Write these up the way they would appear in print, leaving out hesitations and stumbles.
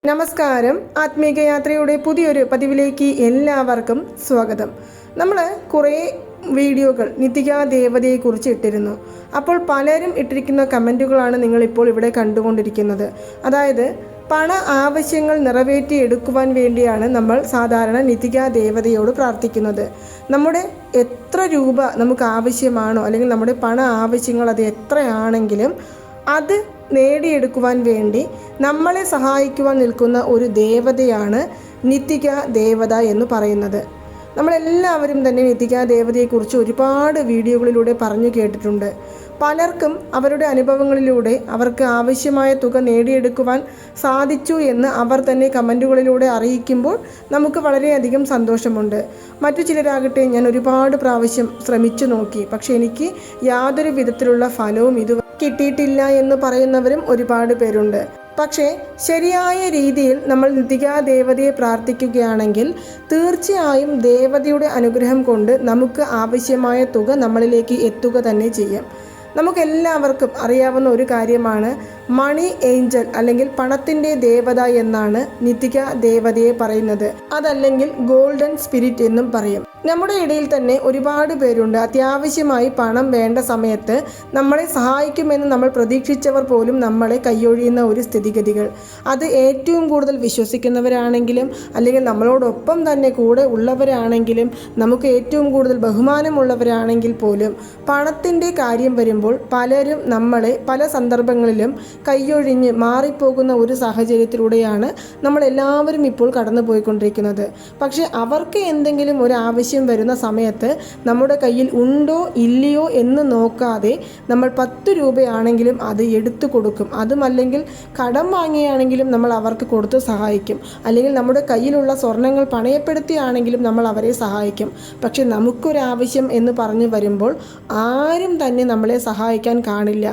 നമസ്കാരം. ആത്മീക യാത്രയുടെ പുതിയൊരു പതിവിലേക്ക് എല്ലാവർക്കും സ്വാഗതം. നമ്മൾ കുറേ വീഡിയോകൾ നിത്യകാ ദേവതയെക്കുറിച്ച് ഇട്ടിരുന്നു. അപ്പോൾ പലരും ഇട്ടിരിക്കുന്ന കമൻറ്റുകളാണ് നിങ്ങളിപ്പോൾ ഇവിടെ കണ്ടുകൊണ്ടിരിക്കുന്നത്. അതായത് പണ ആവശ്യങ്ങൾ നിറവേറ്റിയെടുക്കുവാൻ വേണ്ടിയാണ് നമ്മൾ സാധാരണ നിത്യകാ ദേവതയോട് പ്രാർത്ഥിക്കുന്നത്. നമ്മുടെ എത്ര രൂപ നമുക്ക് ആവശ്യമാണോ, അല്ലെങ്കിൽ നമ്മുടെ പണ ആവശ്യങ്ങൾ അത് എത്രയാണെങ്കിലും അത് നേടിയെടുക്കുവാൻ വേണ്ടി നമ്മളെ സഹായിക്കുവാൻ നിൽക്കുന്ന ഒരു ദേവതയാണ് നിത്യകാ ദേവത എന്ന് പറയുന്നത്. നമ്മളെല്ലാവരും തന്നെ നിത്യകാ ദേവതയെക്കുറിച്ച് ഒരുപാട് വീഡിയോകളിലൂടെ പറഞ്ഞു കേട്ടിട്ടുണ്ട്. പലർക്കും അവരുടെ അനുഭവങ്ങളിലൂടെ അവർക്ക് ആവശ്യമായ തുക നേടിയെടുക്കുവാൻ സാധിച്ചു എന്ന് അവർ തന്നെ കമൻറ്റുകളിലൂടെ അറിയിക്കുമ്പോൾ നമുക്ക് വളരെയധികം സന്തോഷമുണ്ട്. മറ്റു ചിലരാകട്ടെ, ഞാൻ ഒരുപാട് പ്രാവശ്യം ശ്രമിച്ചു നോക്കി, പക്ഷെ എനിക്ക് യാതൊരു വിധത്തിലുള്ള ഫലവും ഇതുവരെ കിട്ടിയിട്ടില്ല എന്ന് പറയുന്നവരും ഒരുപാട് പേരുണ്ട്. പക്ഷേ ശരിയായ രീതിയിൽ നമ്മൾ നിത്യകാ ദേവതയെ പ്രാർത്ഥിക്കുകയാണെങ്കിൽ തീർച്ചയായും ദേവതയുടെ അനുഗ്രഹം കൊണ്ട് നമുക്ക് ആവശ്യമായ തുക നമ്മളിലേക്ക് എത്തുക തന്നെ ചെയ്യും. നമുക്കെല്ലാവർക്കും അറിയാവുന്ന ഒരു കാര്യമാണ് മണി ഏഞ്ചൽ അല്ലെങ്കിൽ പണത്തിൻ്റെ ദേവത എന്നാണ് നിത്യകാ ദേവതയെ പറയുന്നത്. അതല്ലെങ്കിൽ ഗോൾഡൻ സ്പിരിറ്റ് എന്നും പറയും. നമ്മുടെ ഇടയിൽ തന്നെ ഒരുപാട് പേരുണ്ട് അത്യാവശ്യമായി പണം വേണ്ട സമയത്ത് നമ്മളെ സഹായിക്കുമെന്ന് നമ്മൾ പ്രതീക്ഷിച്ചവർ പോലും നമ്മളെ കൈയൊഴിയുന്ന ഒരു സ്ഥിതിഗതികൾ. അത് ഏറ്റവും കൂടുതൽ വിശ്വസിക്കുന്നവരാണെങ്കിലും അല്ലെങ്കിൽ നമ്മളോടൊപ്പം തന്നെ കൂടെ ഉള്ളവരാണെങ്കിലും നമുക്ക് ഏറ്റവും കൂടുതൽ ബഹുമാനമുള്ളവരാണെങ്കിൽ പോലും പണത്തിൻ്റെ കാര്യം വരുമ്പോൾ പലരും നമ്മളെ പല സന്ദർഭങ്ങളിലും കൈയൊഴിഞ്ഞ് മാറിപ്പോകുന്ന ഒരു സാഹചര്യത്തിലൂടെയാണ് നമ്മളെല്ലാവരും ഇപ്പോൾ കടന്നു പോയിക്കൊണ്ടിരിക്കുന്നത്. പക്ഷേ അവർക്ക് എന്തെങ്കിലും ഒരു ആവശ്യം വരുന്ന സമയത്ത് നമ്മുടെ കയ്യിൽ ഉണ്ടോ ഇല്ലയോ എന്ന് നോക്കാതെ നമ്മൾ 10 രൂപയാണെങ്കിലും അത് എടുത്തു കൊടുക്കും. അതുമല്ലെങ്കിൽ കടം വാങ്ങിയാണെങ്കിലും നമ്മൾ അവർക്ക് കൊടുത്ത് സഹായിക്കും. അല്ലെങ്കിൽ നമ്മുടെ കയ്യിലുള്ള സ്വർണ്ണങ്ങൾ പണയപ്പെടുത്തിയാണെങ്കിലും നമ്മൾ അവരെ സഹായിക്കും. പക്ഷെ നമുക്കൊരാവശ്യം എന്ന് പറഞ്ഞു വരുമ്പോൾ ആരും തന്നെ നമ്മളെ സഹായിക്കാൻ കാണില്ല.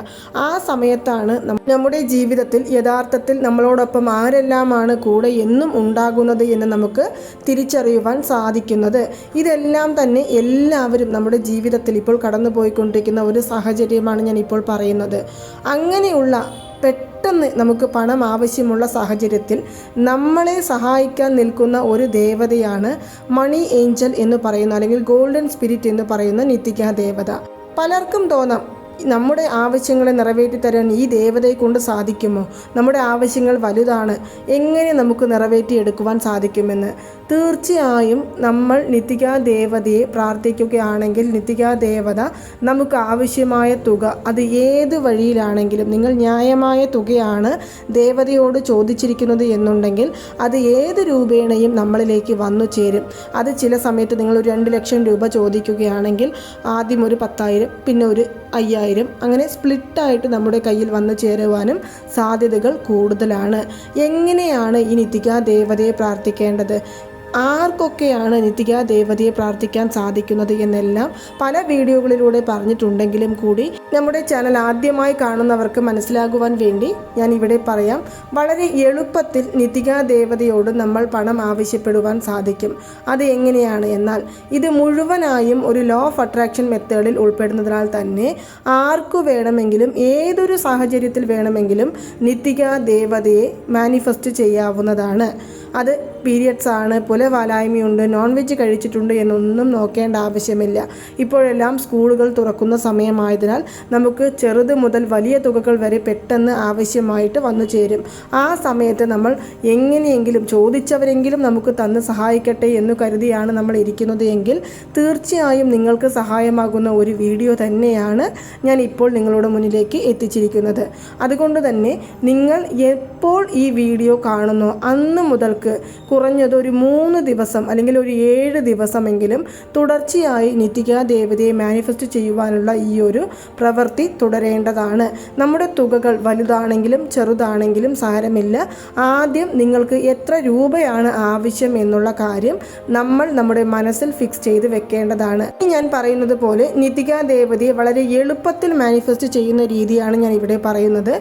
ആ സമയത്താണ് നമ്മുടെ ജീവിതത്തിൽ യഥാർത്ഥത്തിൽ നമ്മളോടൊപ്പം ആരെല്ലാമാണ് കൂടെ എന്നും ഉണ്ടാകുന്നത് എന്ന് നമുക്ക് തിരിച്ചറിയുവാൻ സാധിക്കുന്നത്. ഇതെല്ലാം തന്നെ എല്ലാവരും നമ്മുടെ ജീവിതത്തിൽ ഇപ്പോൾ കടന്നു പോയിക്കൊണ്ടിരിക്കുന്ന ഒരു സാഹചര്യമാണ് ഞാൻ ഇപ്പോൾ പറയുന്നത്. അങ്ങനെയുള്ള പെട്ടെന്ന് നമുക്ക് പണം ആവശ്യമുള്ള സാഹചര്യത്തിൽ നമ്മളെ സഹായിക്കാൻ നിൽക്കുന്ന ഒരു ദേവതയാണ് മണി ഏഞ്ചൽ എന്ന് പറയുന്ന അല്ലെങ്കിൽ ഗോൾഡൻ സ്പിരിറ്റ് എന്ന് പറയുന്ന നിത്യകാ ദേവത. പലർക്കും തോന്നാം, നമ്മുടെ ആവശ്യങ്ങളെ നിറവേറ്റി തരാൻ ഈ ദേവതയെ കൊണ്ട് സാധിക്കുമോ? നമ്മുടെ ആവശ്യങ്ങൾ വലുതാണ്, എങ്ങനെ നമുക്ക് നിറവേറ്റിയെടുക്കുവാൻ സാധിക്കുമെന്ന്. തീർച്ചയായും നമ്മൾ നിത്യകാ ദേവതയെ പ്രാർത്ഥിക്കുകയാണെങ്കിൽ നിത്യകാ ദേവത നമുക്ക് ആവശ്യമായ തുക അത് ഏത് വഴിയിലാണെങ്കിലും, നിങ്ങൾ ന്യായമായ തുകയാണ് ദേവതയോട് ചോദിച്ചിരിക്കുന്നത് എന്നുണ്ടെങ്കിൽ അത് ഏത് രൂപേണയും നമ്മളിലേക്ക് വന്നു ചേരും. അത് ചില സമയത്ത് നിങ്ങൾ ഒരു 2 ലക്ഷം രൂപ ചോദിക്കുകയാണെങ്കിൽ ആദ്യം ഒരു 10,000, പിന്നെ ഒരു 5,000, അങ്ങനെ സ്പ്ലിറ്റായിട്ട് നമ്മുടെ കയ്യിൽ വന്നു ചേരുവാനും സാധ്യതകൾ കൂടുതലാണ്. എങ്ങനെയാണ് ഈ നിത്യകാ ദേവതയെ പ്രാർത്ഥിക്കേണ്ടത്, ആർക്കൊക്കെയാണ് നിത്യകാ ദേവതയെ പ്രാർത്ഥിക്കാൻ സാധിക്കുന്നത് എന്നെല്ലാം പല വീഡിയോകളിലൂടെ പറഞ്ഞിട്ടുണ്ടെങ്കിലും കൂടി നമ്മുടെ ചാനൽ ആദ്യമായി കാണുന്നവർക്ക് മനസ്സിലാകുവാൻ വേണ്ടി ഞാൻ ഇവിടെ പറയാം. വളരെ എളുപ്പത്തിൽ നിത്യകാ ദേവതയോട് നമ്മൾ പണം ആവശ്യപ്പെടുവാൻ സാധിക്കും. അത് എങ്ങനെയാണ് എന്നാൽ ഇത് മുഴുവനായും ഒരു ലോ ഓഫ് അട്രാക്ഷൻ മെത്തേഡിൽ ഉൾപ്പെടുന്നതിനാൽ തന്നെ ആർക്കു വേണമെങ്കിലും ഏതൊരു സാഹചര്യത്തിൽ വേണമെങ്കിലും നിത്യകാ ദേവതയെ മാനിഫെസ്റ്റ് ചെയ്യാവുന്നതാണ്. അത് പീരിയഡ്സ് ആണ്, പുലവാലായ്മയുണ്ട്, നോൺ വെജ് കഴിച്ചിട്ടുണ്ട് എന്നൊന്നും നോക്കേണ്ട ആവശ്യമില്ല. ഇപ്പോഴെല്ലാം സ്കൂളുകൾ തുറക്കുന്ന സമയമായതിനാൽ നമുക്ക് ചെറുത് മുതൽ വലിയ തുകകൾ വരെ പെട്ടെന്ന് ആവശ്യമായിട്ട് വന്നു ചേരും. ആ സമയത്ത് നമ്മൾ എങ്ങനെയെങ്കിലും ചോദിച്ചവരെങ്കിലും നമുക്ക് തന്ന് സഹായിക്കട്ടെ എന്ന് കരുതിയാണ് നമ്മൾ ഇരിക്കുന്നത് എങ്കിൽ തീർച്ചയായും നിങ്ങൾക്ക് സഹായമാകുന്ന ഒരു വീഡിയോ തന്നെയാണ് ഞാൻ ഇപ്പോൾ നിങ്ങളുടെ മുന്നിലേക്ക് എത്തിച്ചിരിക്കുന്നത്. അതുകൊണ്ട് തന്നെ നിങ്ങൾ എപ്പോൾ ഈ വീഡിയോ കാണുന്നോ അന്ന് മുതൽക്ക് കുറഞ്ഞത് ഒരു 3 ദിവസം അല്ലെങ്കിൽ ഒരു 7 ദിവസമെങ്കിലും തുടർച്ചയായി നിത്യകാ ദേവതയെ മാനിഫെസ്റ്റ് ചെയ്യുവാനുള്ള ഈ ഒരു പ്രവൃത്തി തുടരേണ്ടതാണ്. നമ്മുടെ തുകകൾ വലുതാണെങ്കിലും ചെറുതാണെങ്കിലും സാരമില്ല. ആദ്യം നിങ്ങൾക്ക് എത്ര രൂപയാണ് ആവശ്യം എന്നുള്ള കാര്യം നമ്മൾ നമ്മുടെ മനസ്സിൽ ഫിക്സ് ചെയ്ത് വെക്കേണ്ടതാണ്. ഞാൻ പറയുന്നത് പോലെ നിത്യകാ ദേവതയെ വളരെ എളുപ്പത്തിൽ മാനിഫെസ്റ്റ് ചെയ്യുന്ന രീതിയാണ് ഞാൻ ഇവിടെ പറയുന്നത്.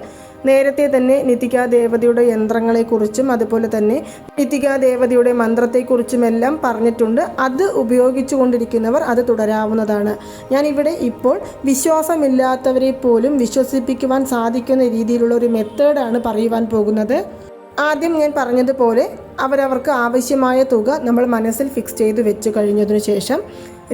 നേരത്തെ തന്നെ നിത്യകാ ദേവതയുടെ യന്ത്രങ്ങളെക്കുറിച്ചും അതുപോലെ തന്നെ നിത്യകാ ദേവതയുടെ മന്ത്രത്തെക്കുറിച്ചുമെല്ലാം പറഞ്ഞിട്ടുണ്ട്. അത് ഉപയോഗിച്ചു കൊണ്ടിരിക്കുന്നവർ അത് തുടരാവുന്നതാണ്. ഞാനിവിടെ ഇപ്പോൾ വിശ്വാസമില്ലാത്തവരെ പോലും വിശ്വസിപ്പിക്കുവാൻ സാധിക്കുന്ന രീതിയിലുള്ള ഒരു മെത്തേഡാണ് പറയുവാൻ പോകുന്നത്. ആദ്യം ഞാൻ പറഞ്ഞതുപോലെ അവരവർക്ക് ആവശ്യമായ തുക നമ്മൾ മനസ്സിൽ ഫിക്സ് ചെയ്ത് വെച്ച് കഴിഞ്ഞതിനു ശേഷം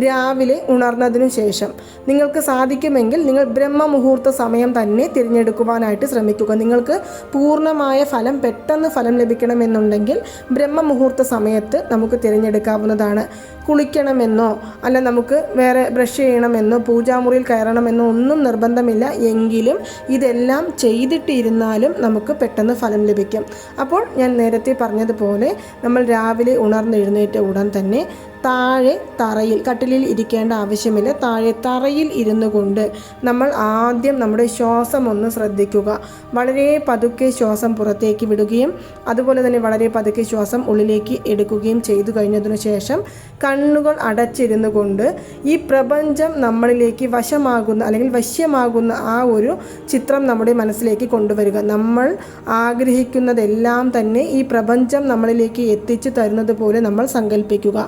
രാവിലെ ഉണർന്നതിനു ശേഷം നിങ്ങൾക്ക് സാധിക്കുമെങ്കിൽ നിങ്ങൾ ബ്രഹ്മമുഹൂർത്ത സമയം തന്നെ തിരഞ്ഞെടുക്കുവാനായിട്ട് ശ്രമിക്കുക. നിങ്ങൾക്ക് പൂർണ്ണമായ ഫലം, പെട്ടെന്ന് ഫലം ലഭിക്കണമെന്നുണ്ടെങ്കിൽ ബ്രഹ്മമുഹൂർത്ത സമയത്ത് നമുക്ക് തിരഞ്ഞെടുക്കാവുന്നതാണ്. കുളിക്കണമെന്നോ അല്ല നമുക്ക് വേറെ ബ്രഷ് ചെയ്യണമെന്നോ പൂജാമുറിയിൽ കയറണമെന്നോ ഒന്നും നിർബന്ധമില്ല. എങ്കിലും ഇതെല്ലാം ചെയ്തിട്ടിരുന്നാലും നമുക്ക് പെട്ടെന്ന് ഫലം ലഭിക്കും. അപ്പോൾ ഞാൻ നേരത്തെ പറഞ്ഞതുപോലെ നമ്മൾ രാവിലെ ഉണർന്നെഴുന്നേറ്റ ഉടൻ തന്നെ താഴെ തറയിൽ, കട്ടിലിൽ ഇരിക്കേണ്ട ആവശ്യമില്ല, താഴെ തറയിൽ ഇരുന്നു കൊണ്ട് നമ്മൾ ആദ്യം നമ്മുടെ ശ്വാസം ഒന്ന് ശ്രദ്ധിക്കുക. വളരെ പതുക്കെ ശ്വാസം പുറത്തേക്ക് വിടുകയും അതുപോലെ തന്നെ വളരെ പതുക്കെ ശ്വാസം ഉള്ളിലേക്ക് എടുക്കുകയും ചെയ്തു കഴിഞ്ഞതിനു ശേഷം കണ്ണുകൾ അടച്ചിരുന്നു കൊണ്ട് ഈ പ്രപഞ്ചം നമ്മളിലേക്ക് വശമാകുന്ന അല്ലെങ്കിൽ വശ്യമാകുന്ന ആ ഒരു ചിത്രം നമ്മുടെ മനസ്സിലേക്ക് കൊണ്ടുവരിക. നമ്മൾ ആഗ്രഹിക്കുന്നതെല്ലാം തന്നെ ഈ പ്രപഞ്ചം നമ്മളിലേക്ക് എത്തിച്ചു തരുന്നത് പോലെ നമ്മൾ സങ്കല്പിക്കുക.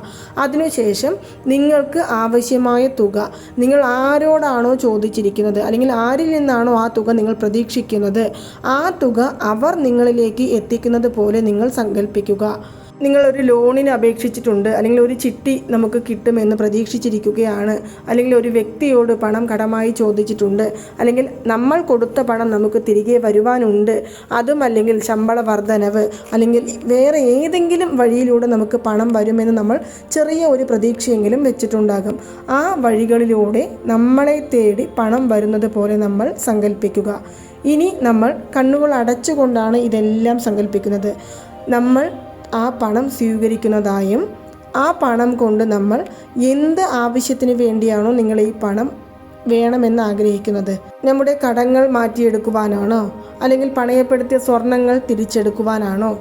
അതിനുശേഷം നിങ്ങൾക്ക് ആവശ്യമായ തുക നിങ്ങൾ ആരോടാണോ ചോദിച്ചിരിക്കുന്നത് അല്ലെങ്കിൽ ആരിൽ നിന്നാണോ ആ തുക നിങ്ങൾ പ്രതീക്ഷിക്കുന്നത്, ആ തുക അവർ നിങ്ങളിലേക്ക് എത്തിക്കുന്നത് പോലെ നിങ്ങൾ സങ്കല്പിക്കുക. നിങ്ങളൊരു ലോണിന് അപേക്ഷിച്ചിട്ടുണ്ട്, അല്ലെങ്കിൽ ഒരു ചിട്ടി നമുക്ക് കിട്ടുമെന്ന് പ്രതീക്ഷിച്ചിരിക്കുകയാണ്, അല്ലെങ്കിൽ ഒരു വ്യക്തിയോട് പണം കടമായി ചോദിച്ചിട്ടുണ്ട്, അല്ലെങ്കിൽ നമ്മൾ കൊടുത്ത പണം നമുക്ക് തിരികെ വരുവാനുണ്ട്, അതും അല്ലെങ്കിൽ ശമ്പള വർധനവ് അല്ലെങ്കിൽ വേറെ ഏതെങ്കിലും വഴിയിലൂടെ നമുക്ക് പണം വരുമെന്ന് നമ്മൾ ചെറിയ ഒരു പ്രതീക്ഷയെങ്കിലും വെച്ചിട്ടുണ്ടാകും. ആ വഴികളിലൂടെ നമ്മളെ തേടി പണം വരുന്നത് പോലെ നമ്മൾ സങ്കല്പിക്കുക. ഇനി നമ്മൾ കണ്ണുകൾ അടച്ചുകൊണ്ടാണ് ഇതെല്ലാം സങ്കല്പിക്കുന്നത്. നമ്മൾ ആ പണം സ്വീകരിക്കുന്നതായും ആ പണം കൊണ്ട് നമ്മൾ എന്ത് ആവശ്യത്തിന് വേണ്ടിയാണോ നിങ്ങൾ ഈ പണം വേണമെന്ന് ആഗ്രഹിക്കുന്നത്, നമ്മുടെ കടങ്ങൾ മാറ്റിയെടുക്കുവാനാണോ, അല്ലെങ്കിൽ പണയപ്പെടുത്തിയ സ്വർണങ്ങൾ തിരിച്ചെടുക്കുവാനാണോ,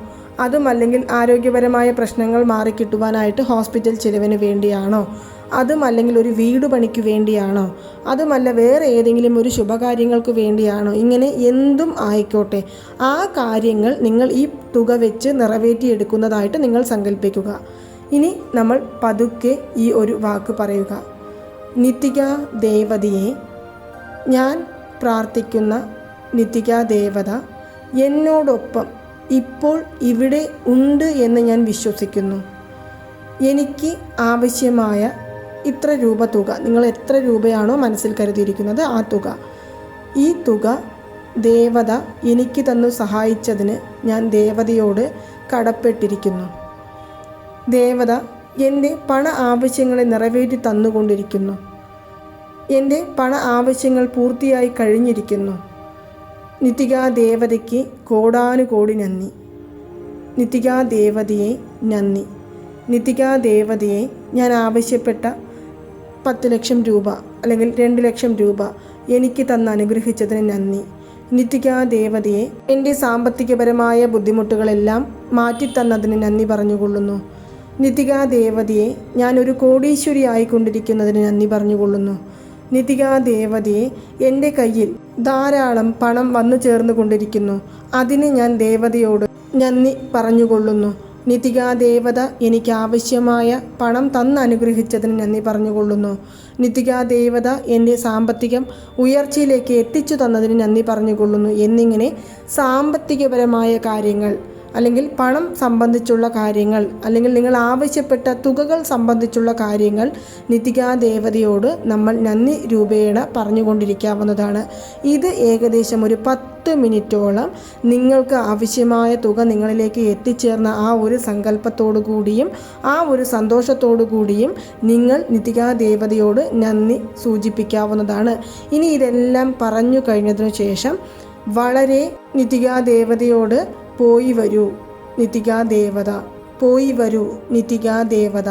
അതുമല്ലെങ്കിൽ ആരോഗ്യപരമായ പ്രശ്നങ്ങൾ മാറിക്കിട്ടുവാനായിട്ട് ഹോസ്പിറ്റൽ ചിലവിന് വേണ്ടിയാണോ, അതുമല്ലെങ്കിൽ ഒരു വീട് പണിക്ക് വേണ്ടിയാണോ, അതുമല്ല വേറെ ഏതെങ്കിലും ഒരു ശുഭകാര്യങ്ങൾക്ക് വേണ്ടിയാണോ, ഇങ്ങനെ എന്തും ആയിക്കോട്ടെ ആ കാര്യങ്ങൾ നിങ്ങൾ ഈ തുക വെച്ച് നിറവേറ്റിയെടുക്കുന്നതായിട്ട് നിങ്ങൾ സങ്കല്പിക്കുക. ഇനി നമ്മൾ പതുക്കെ ഈ ഒരു വാക്ക് പറയുക. നിത്തിക ദേവതയെ, ഞാൻ പ്രാർത്ഥിക്കുന്ന നിത്തിക ദേവത എന്നോടൊപ്പം ഇപ്പോൾ ഇവിടെ ഉണ്ട് എന്ന് ഞാൻ വിശ്വസിക്കുന്നു. എനിക്ക് ആവശ്യമായ ഇത്ര രൂപ തുക, നിങ്ങൾ എത്ര രൂപയാണോ മനസ്സിൽ കരുതിയിരിക്കുന്നത് ആ തുക, ഈ തുക ദേവത എനിക്ക് തന്നു സഹായിച്ചതിന് ഞാൻ ദേവതയോട് കടപ്പെട്ടിരിക്കുന്നു. ദേവത എൻ്റെ പണ ആവശ്യങ്ങളെ നിറവേറ്റി തന്നുകൊണ്ടിരിക്കുന്നു. എൻ്റെ പണ ആവശ്യങ്ങൾ പൂർത്തിയായി കഴിഞ്ഞിരിക്കുന്നു. നിത്തികാ ദേവതയ്ക്ക് കോടാനുകോടി നന്ദി. നിത്തികാ ദേവതയെ നന്ദി. നിത്തികാ ദേവതയെ ഞാൻ ആവശ്യപ്പെട്ട 10 ലക്ഷം രൂപ അല്ലെങ്കിൽ 2 ലക്ഷം രൂപ എനിക്ക് തന്ന് അനുഗ്രഹിച്ചതിന് നന്ദി. നിത്തികാ ദേവതയെ എൻ്റെ സാമ്പത്തികപരമായ ബുദ്ധിമുട്ടുകളെല്ലാം മാറ്റിത്തന്നതിന് നന്ദി പറഞ്ഞുകൊള്ളുന്നു. നിത്തികാ ദേവതയെ ഞാനൊരു കോടീശ്വരി ആയിക്കൊണ്ടിരിക്കുന്നതിന് നന്ദി പറഞ്ഞുകൊള്ളുന്നു. നിത്തികാ ദേവതയെ എൻ്റെ കയ്യിൽ ധാരാളം പണം വന്നു ചേർന്ന് കൊണ്ടിരിക്കുന്നു, അതിന് ഞാൻ ദേവതയോട് നന്ദി പറഞ്ഞുകൊള്ളുന്നു. നിത്തികാ ദേവത എനിക്ക് ആവശ്യമായ പണം തന്ന് അനുഗ്രഹിച്ചതിന് നന്ദി പറഞ്ഞുകൊള്ളുന്നു. നിത്തികാ ദേവത എൻ്റെ സാമ്പത്തികം ഉയർച്ചയിലേക്ക് എത്തിച്ചു തന്നതിന് നന്ദി പറഞ്ഞുകൊള്ളുന്നു. എന്നിങ്ങനെ സാമ്പത്തികപരമായ കാര്യങ്ങൾ അല്ലെങ്കിൽ പണം സംബന്ധിച്ചുള്ള കാര്യങ്ങൾ അല്ലെങ്കിൽ നിങ്ങൾ ആവശ്യപ്പെട്ട തുകകൾ സംബന്ധിച്ചുള്ള കാര്യങ്ങൾ നിത്തികാ ദേവതയോട് നമ്മൾ നന്ദി രൂപേണ പറഞ്ഞുകൊണ്ടിരിക്കാവുന്നതാണ്. ഇത് ഏകദേശം ഒരു 10 മിനിറ്റോളം നിങ്ങൾക്ക് ആവശ്യമായ തുക നിങ്ങളിലേക്ക് എത്തിച്ചേർന്ന ആ ഒരു സങ്കല്പത്തോടു കൂടിയും ആ ഒരു സന്തോഷത്തോടു കൂടിയും നിങ്ങൾ നിത്തികാ ദേവതയോട് നന്ദി സൂചിപ്പിക്കാവുന്നതാണ്. ഇനി ഇതെല്ലാം പറഞ്ഞു കഴിഞ്ഞതിനു ശേഷം വളരെ നിത്തികാ ദേവതയോട് പോയി വരൂ നിത്തികാ ദേവത, പോയി വരൂ നിത്തികാ ദേവത,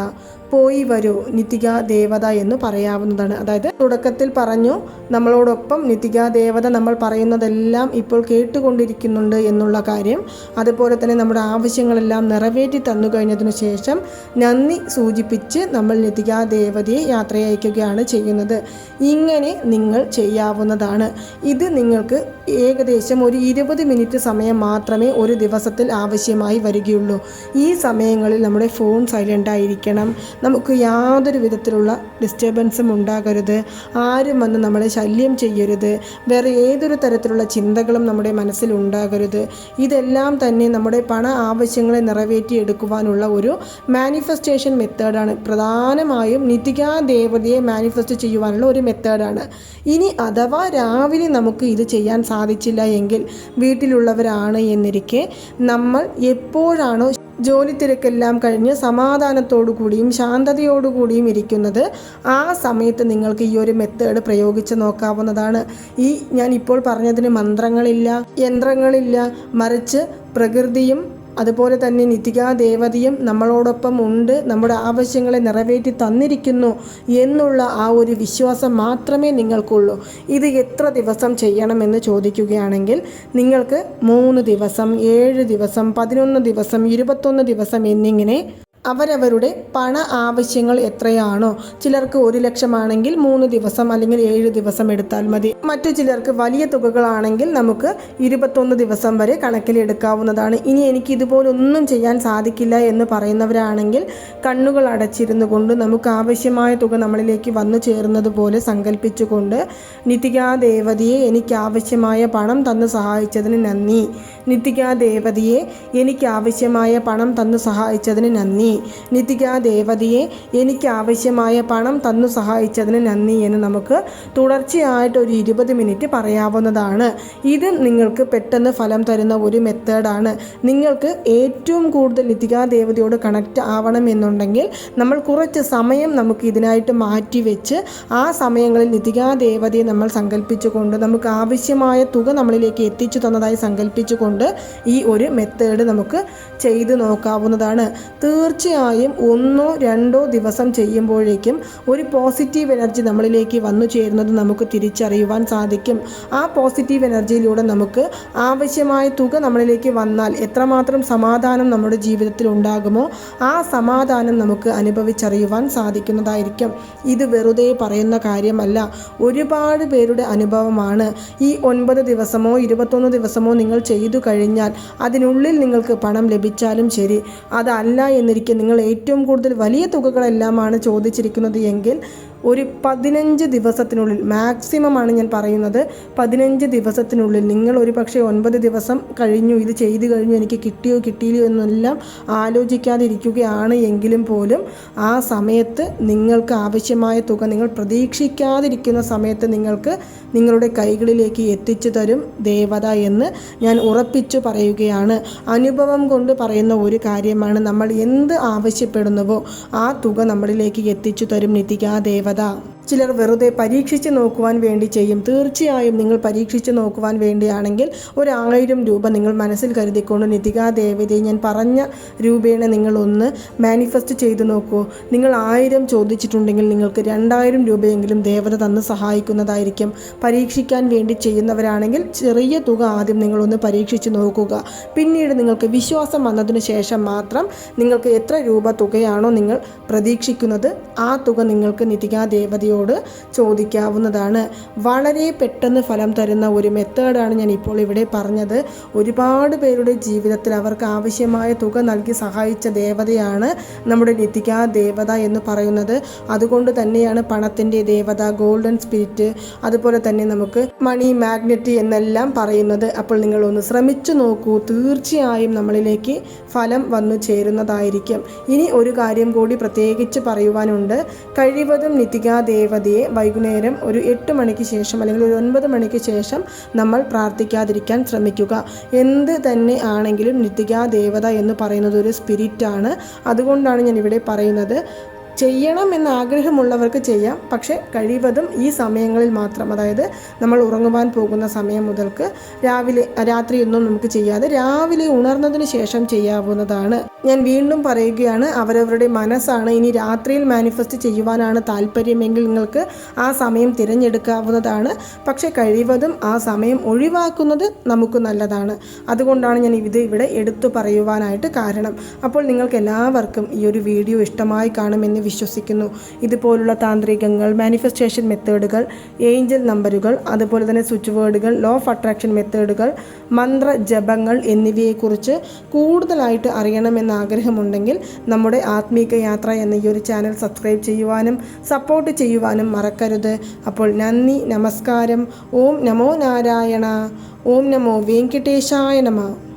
പോയി വരൂ നിത്തികാ ദേവത എന്ന് പറയാവുന്നതാണ്. അതായത് തുടക്കത്തിൽ പറഞ്ഞു നമ്മളോടൊപ്പം നിത്തികാ ദേവത നമ്മൾ പറയുന്നതെല്ലാം ഇപ്പോൾ കേട്ടുകൊണ്ടിരിക്കുന്നുണ്ട് എന്നുള്ള കാര്യം, അതുപോലെ തന്നെ നമ്മുടെ ആവശ്യങ്ങളെല്ലാം നിറവേറ്റി തന്നു കഴിഞ്ഞതിനു ശേഷം നന്ദി സൂചിപ്പിച്ച് നമ്മൾ നിത്തികാ ദേവതയെ യാത്രയയക്കുകയാണ് ചെയ്യുന്നത്. ഇങ്ങനെ നിങ്ങൾ ചെയ്യാവുന്നതാണ്. ഇത് നിങ്ങൾക്ക് ഏകദേശം ഒരു 20 മിനിറ്റ് സമയം മാത്രമേ ഒരു ദിവസത്തിൽ ആവശ്യമായി വരികയുള്ളൂ. ഈ സമയങ്ങളിൽ നമ്മുടെ ഫോൺ സൈലൻ്റ് ആയിരിക്കണം, നമുക്ക് യാതൊരു വിധത്തിലുള്ള ഡിസ്റ്റർബൻസും ഉണ്ടാകരുത്, ആരും വന്ന് നമ്മളെ ശല്യം ചെയ്യരുത്, വേറെ ഏതൊരു തരത്തിലുള്ള ചിന്തകളും നമ്മുടെ മനസ്സിൽ ഉണ്ടാകരുത്. ഇതെല്ലാം തന്നെ നമ്മുടെ പണ ആവശ്യങ്ങളെ നിറവേറ്റിയെടുക്കുവാനുള്ള ഒരു മാനിഫെസ്റ്റേഷൻ മെത്തേഡാണ്. പ്രധാനമായും നിത്യകാ ദേവതയെ മാനിഫെസ്റ്റ് ചെയ്യുവാനുള്ള ഒരു മെത്തേഡാണ്. ഇനി അഥവാ രാവിലെ നമുക്ക് ഇത് ചെയ്യാൻ സാധിച്ചില്ല എങ്കിൽ വീട്ടിലുള്ളവരാണ് എന്നിരിക്കെ നമ്മൾ എപ്പോഴാണോ ജോലി തിരക്കെല്ലാം കഴിഞ്ഞ് സമാധാനത്തോടു കൂടിയും ശാന്തതയോടുകൂടിയും ഇരിക്കുന്നത്, ആ സമയത്ത് നിങ്ങൾക്ക് ഈ ഒരു മെത്തേഡ് പ്രയോഗിച്ച് നോക്കാവുന്നതാണ്. ഞാൻ ഇപ്പോൾ പറഞ്ഞതിന് മന്ത്രങ്ങളില്ല, യന്ത്രങ്ങളില്ല, മറിച്ച് പ്രകൃതിയും അതുപോലെ തന്നെ നിത്യകാ ദേവതയും നമ്മളോടൊപ്പം ഉണ്ട്, നമ്മുടെ ആവശ്യങ്ങളെ നിറവേറ്റി തന്നിരിക്കുന്നു എന്നുള്ള ആ ഒരു വിശ്വാസം മാത്രമേ നിങ്ങൾക്കുള്ളൂ. ഇത് എത്ര ദിവസം ചെയ്യണമെന്ന് ചോദിക്കുകയാണെങ്കിൽ നിങ്ങൾക്ക് 3 ദിവസം, 7 ദിവസം, 11 ദിവസം, 21 ദിവസം എന്നിങ്ങനെ അവരവരുടെ പണ ആവശ്യങ്ങൾ എത്രയാണോ, ചിലർക്ക് 1 ലക്ഷമാണെങ്കിൽ 3 ദിവസം അല്ലെങ്കിൽ 7 ദിവസം എടുത്താൽ മതി. മറ്റു ചിലർക്ക് വലിയ തുകകളാണെങ്കിൽ നമുക്ക് 21 ദിവസം വരെ കണക്കിലെടുക്കാവുന്നതാണ്. ഇനി എനിക്ക് ഇതുപോലൊന്നും ചെയ്യാൻ സാധിക്കില്ല എന്ന് പറയുന്നവരാണെങ്കിൽ കണ്ണുകൾ അടച്ചിരുന്നു കൊണ്ട് നമുക്ക് ആവശ്യമായ തുക നമ്മളിലേക്ക് വന്നു ചേരുന്നത് പോലെ സങ്കല്പിച്ചുകൊണ്ട് നിത്യകാ ദേവതയെ എനിക്ക് ആവശ്യമായ പണം തന്നു സഹായിച്ചതിന് നന്ദി, നിത്യകാ ദേവതയെ എനിക്ക് ആവശ്യമായ പണം തന്നു സഹായിച്ചതിന് നന്ദി, നിത്യകാ ദേവതയെ എനിക്ക് ആവശ്യമായ പണം തന്നു സഹായിച്ചതിന് നന്ദി എന്ന് നമുക്ക് തുടർച്ചയായിട്ട് ഒരു 20 മിനിറ്റ് പറയാവുന്നതാണ്. ഇത് നിങ്ങൾക്ക് പെട്ടെന്ന് ഫലം തരുന്ന ഒരു മെത്തേഡാണ്. നിങ്ങൾക്ക് ഏറ്റവും കൂടുതൽ നിത്യകാ ദേവതയോട് കണക്റ്റ് ആവണമെന്നുണ്ടെങ്കിൽ നമ്മൾ കുറച്ച് സമയം നമുക്ക് ഇതിനായിട്ട് മാറ്റി വെച്ച് ആ സമയങ്ങളിൽ നിത്യകാ ദേവതയെ നമ്മൾ സങ്കല്പിച്ചുകൊണ്ട് നമുക്ക് ആവശ്യമായ തുക നമ്മളിലേക്ക് എത്തിച്ചു തന്നതായി സങ്കല്പിച്ചുകൊണ്ട് ഈ ഒരു മെത്തേഡ് നമുക്ക് ചെയ്ത് നോക്കാവുന്നതാണ്. തീർച്ചയായും 1-2 ദിവസം ചെയ്യുമ്പോഴേക്കും ഒരു പോസിറ്റീവ് എനർജി നമ്മളിലേക്ക് വന്നു ചേരുന്നത് നമുക്ക് തിരിച്ചറിയുവാൻ സാധിക്കും. ആ പോസിറ്റീവ് എനർജിയിലൂടെ നമുക്ക് ആവശ്യമായ തുക നമ്മളിലേക്ക് വന്നാൽ എത്രമാത്രം സമാധാനം നമ്മുടെ ജീവിതത്തിൽ ഉണ്ടാകുമോ ആ സമാധാനം നമുക്ക് അനുഭവിച്ചറിയുവാൻ സാധിക്കുന്നതായിരിക്കും. ഇത് വെറുതെ പറയുന്ന കാര്യമല്ല, ഒരുപാട് പേരുടെ അനുഭവമാണ്. ഈ 9 ദിവസമോ 21 ദിവസമോ നിങ്ങൾ ചെയ്തു കഴിഞ്ഞാൽ അതിനുള്ളിൽ നിങ്ങൾക്ക് പണം ലഭിച്ചാലും ശരി, അതല്ല എന്നിരിക്കെ നിങ്ങൾ ഏറ്റവും കൂടുതൽ വലിയ തുകകളെല്ലാമാണ് ചോദിച്ചിരിക്കുന്നത് എങ്കിൽ ഒരു 15 ദിവസത്തിനുള്ളിൽ, മാക്സിമമാണ് ഞാൻ പറയുന്നത്, 15 ദിവസത്തിനുള്ളിൽ നിങ്ങൾ ഒരു പക്ഷേ 9 ദിവസം കഴിഞ്ഞു ഇത് ചെയ്തു കഴിഞ്ഞു എനിക്ക് കിട്ടിയോ കിട്ടിയില്ലയോ എന്നെല്ലാം ആലോചിക്കാതിരിക്കുകയാണ് എങ്കിലും പോലും ആ സമയത്ത് നിങ്ങൾക്ക് ആവശ്യമായ തുക നിങ്ങൾ പ്രതീക്ഷിക്കാതിരിക്കുന്ന സമയത്ത് നിങ്ങൾക്ക് നിങ്ങളുടെ കൈകളിലേക്ക് എത്തിച്ചു തരും ദേവത എന്ന് ഞാൻ ഉറപ്പിച്ചു പറയുകയാണ്. അനുഭവം കൊണ്ട് പറയുന്ന ഒരു കാര്യമാണ്. നമ്മൾ എന്ത് ആവശ്യപ്പെടുന്നുവോ ആ തുക നമ്മളിലേക്ക് എത്തിച്ചു തരും നിത്യകാ ദേവത. ചിലർ വെറുതെ പരീക്ഷിച്ച് നോക്കുവാൻ വേണ്ടി ചെയ്യും. തീർച്ചയായും നിങ്ങൾ പരീക്ഷിച്ച് നോക്കുവാൻ വേണ്ടിയാണെങ്കിൽ 1000 രൂപ നിങ്ങൾ മനസ്സിൽ കരുതിക്കൊണ്ട് നിത്യകാ ദേവതയെ ഞാൻ പറഞ്ഞ രൂപേണ നിങ്ങളൊന്ന് മാനിഫെസ്റ്റ് ചെയ്ത് നോക്കൂ. നിങ്ങൾ 1000 ചോദിച്ചിട്ടുണ്ടെങ്കിൽ നിങ്ങൾക്ക് 2000 രൂപയെങ്കിലും ദേവത തന്ന് സഹായിക്കുന്നതായിരിക്കും. പരീക്ഷിക്കാൻ വേണ്ടി ചെയ്യുന്നവരാണെങ്കിൽ ചെറിയ തുക ആദ്യം നിങ്ങളൊന്ന് പരീക്ഷിച്ച് നോക്കുക. പിന്നീട് നിങ്ങൾക്ക് വിശ്വാസം വന്നതിന് ശേഷം മാത്രം നിങ്ങൾക്ക് എത്ര രൂപ തുകയാണോ നിങ്ങൾ പ്രതീക്ഷിക്കുന്നത് ആ തുക നിങ്ങൾക്ക് നിത്യകാ ദേവതയോട് ചോദിക്കാവുന്നതാണ്. വളരെ പെട്ടെന്ന് ഫലം തരുന്ന ഒരു മെത്തേഡാണ് ഞാൻ ഇപ്പോൾ ഇവിടെ പറഞ്ഞത്. ഒരുപാട് പേരുടെ ജീവിതത്തിൽ അവർക്ക് ആവശ്യമായ തുക നൽകി സഹായിച്ച ദേവതയാണ് നമ്മുടെ നിത്യകാ ദേവത എന്ന് പറയുന്നത്. അതുകൊണ്ട് തന്നെയാണ് പണത്തിൻ്റെ ദേവത, ഗോൾഡൻ സ്പിരിറ്റ്, അതുപോലെ തന്നെ നമുക്ക് മണി മാഗ്നറ്റ് എന്നെല്ലാം പറയുന്നത്. അപ്പോൾ നിങ്ങളൊന്ന് ശ്രമിച്ചു നോക്കൂ, തീർച്ചയായും നമ്മളിലേക്ക് ഫലം വന്നു ചേരുന്നതായിരിക്കും. ഇനി ഒരു കാര്യം കൂടി പ്രത്യേകിച്ച് പറയുവാനുണ്ട്. കഴിവതും നിത്യകാ ദേവതയെ വൈകുന്നേരം ഒരു 8 മണിക്ക് ശേഷം അല്ലെങ്കിൽ ഒരു 9 മണിക്ക് ശേഷം നമ്മൾ പ്രാർത്ഥിക്കാതിരിക്കാൻ ശ്രമിക്കുക. എന്ത് തന്നെ ആണെങ്കിലും നിത്യകാ ദേവത എന്ന് പറയുന്നത് ഒരു സ്പിരിറ്റാണ്. അതുകൊണ്ടാണ് ഞാൻ ഇവിടെ പറയുന്നത് ചെയ്യണം എന്ന ആഗ്രഹമുള്ളവർക്ക് ചെയ്യാം. പക്ഷേ കഴിവതും ഈ സമയങ്ങളിൽ മാത്രം, അതായത് നമ്മൾ ഉറങ്ങുവാൻ പോകുന്ന സമയം മുതൽക്ക് രാത്രിയൊന്നും നമുക്ക് ചെയ്യാതെ രാവിലെ ഉണർന്നതിന് ശേഷം ചെയ്യാവുന്നതാണ്. ഞാൻ വീണ്ടും പറയുകയാണ്, അവരവരുടെ മനസ്സാണ്. ഇനി രാത്രിയിൽ മാനിഫെസ്റ്റ് ചെയ്യുവാനാണ് താല്പര്യമെങ്കിൽ നിങ്ങൾക്ക് ആ സമയം തിരഞ്ഞെടുക്കാവുന്നതാണ്. പക്ഷേ കഴിവതും ആ സമയം ഒഴിവാക്കുന്നത് നമുക്ക് നല്ലതാണ്. അതുകൊണ്ടാണ് ഞാൻ ഇത് ഇവിടെ എടുത്തു പറയുവാനായിട്ട് കാരണം. അപ്പോൾ നിങ്ങൾക്ക് എല്ലാവർക്കും ഈ ഒരു വീഡിയോ ഇഷ്ടമായി കാണുമെന്ന് വിശ്വസിക്കുന്നു. ഇതുപോലുള്ള താന്ത്രികങ്ങൾ, മാനിഫെസ്റ്റേഷൻ മെത്തേഡുകൾ, ഏഞ്ചൽ നമ്പറുകൾ, അതുപോലെ തന്നെ സ്വിച്ച് വേർഡുകൾ, ലോ ഓഫ് അട്രാക്ഷൻ മെത്തേഡുകൾ, മന്ത്ര ജപങ്ങൾ എന്നിവയെക്കുറിച്ച് കൂടുതലായിട്ട് അറിയണമെന്ന് ആഗ്രഹമുണ്ടെങ്കിൽ നമ്മുടെ ആത്മീക യാത്ര എന്ന ഈ ഒരു ചാനൽ സബ്സ്ക്രൈബ് ചെയ്യുവാനും സപ്പോർട്ട് ചെയ്യുവാനും മറക്കരുത്. അപ്പോൾ നന്ദി, നമസ്കാരം. ഓം നമോ നാരായണ. ഓം നമോ വെങ്കിടേശായ നമഃ.